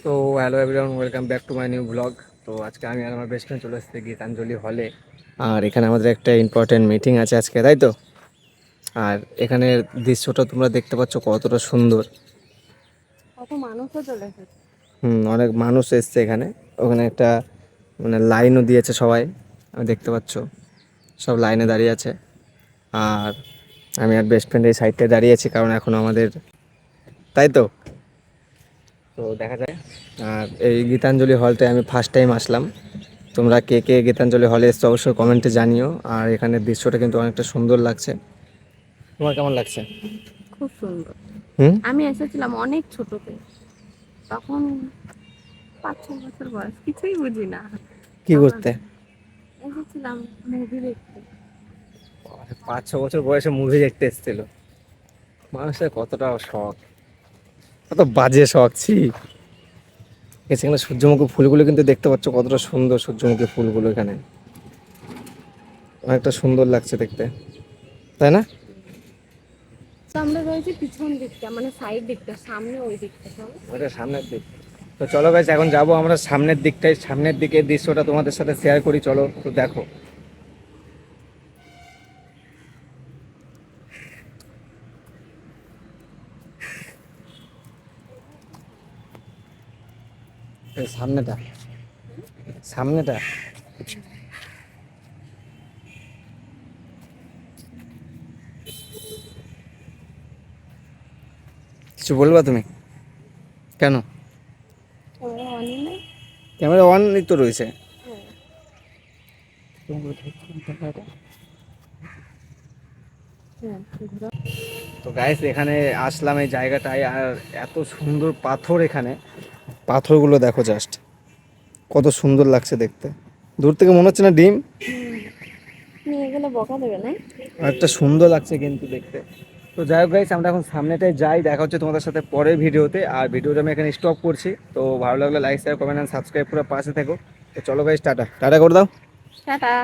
তো hello everyone, welcome back to my new blog. তো আজকে আমি আর আমার বেস্ট ফ্রেন্ড চলে এসেছি গীতাঞ্জলি হলে। আর এখানে আমাদের একটা ইম্পর্টেন্ট মিটিং আছে আজকে, তাই তো? আর এখানের দৃশ্যটা তোমরা দেখতে পাচ্ছ কতটা সুন্দর। কত মানুষও চলে এসেছে। অনেক মানুষ এসছে এখানে। ওখানে একটা লাইনও দিয়েছে সবাই, আমি দেখতে পাচ্ছ সব লাইনে দাঁড়িয়ে আছে। আর আমি আর বেস্ট ফ্রেন্ড এই সাইডটায় দাঁড়িয়ে আছি, কারণ এখন আমাদের, তাই তো? তো দেখা যায়। আর এই গীতাঞ্জলি হলটায় আমি ফার্স্ট টাইম আসলাম। তোমরা কে কে গীতাঞ্জলি হলে এসছো অবশ্যই কমেন্টে জানিও। আর এখানের দৃশ্যটা কিন্তু অনেকটা সুন্দর লাগছে। তোমার কেমন লাগছে? খুব সুন্দর। হুম। আমি এসেছিলাম অনেক ছোটতে, তখন 5-6 বছর বয়স, কিছুই বুঝি না। কি তখন করতে? এসেছিলাম মুভি দেখতে। 5-6 বছর বয়সে মুভি দেখতে এসেছিল? মানুষের কতটা শখ, কত বাজে শখ ছি। সেখানে সূর্যমুখী ফুলগুলো কিন্তু দেখতে পাচ্ছ কতটা সুন্দর, সূর্যমুখী ফুলগুলো এখানে অনেকটা সুন্দর লাগছে দেখতে, তাই না? তো আমরা রয়েছি পিছন দিকটা, মানে সাইড দিকটা, সামনে ওই দিকটা। চলো। ওটা সামনের দিক। তো চলো গাইস, এখন যাব আমরা সামনের দিকটায়, সামনের দিকে দৃশ্যটা তোমাদের সাথে শেয়ার করি। চলো তো দেখো। এই সামনেটা, সামনেটা। কিছু বলবা তুমি? কেন? ক্যামেরা অনই নেই। ক্যামেরা অন তো রয়েছে। হ্যাঁ। হ্যাঁ, ঘোরো। তো গাইস, এখানে আসলাম এই জায়গাটায়, আর এত সুন্দর পাথর এখানে। পাথরগুলো দেখো জাস্ট, কত সুন্দর লাগছে দেখতে। দূর থেকে মনে হচ্ছে না ডিম? নিয়ে গেলে বকা দেবে না? আর একটা সুন্দর লাগছে কিন্তু দেখতে। তো যাই হোক গাইস, আমরা এখন সামনেটায় যাই, দেখা হচ্ছে তোমাদের সাথে পরের ভিডিওতে। আর ভিডিওটা আমি এখানে স্টপ করছি। তো ভালো লাগলে like share comment and subscribe করে পাশে থেকো। তো চলো গাইস, টাটা টাটা করে দাও। টাটা।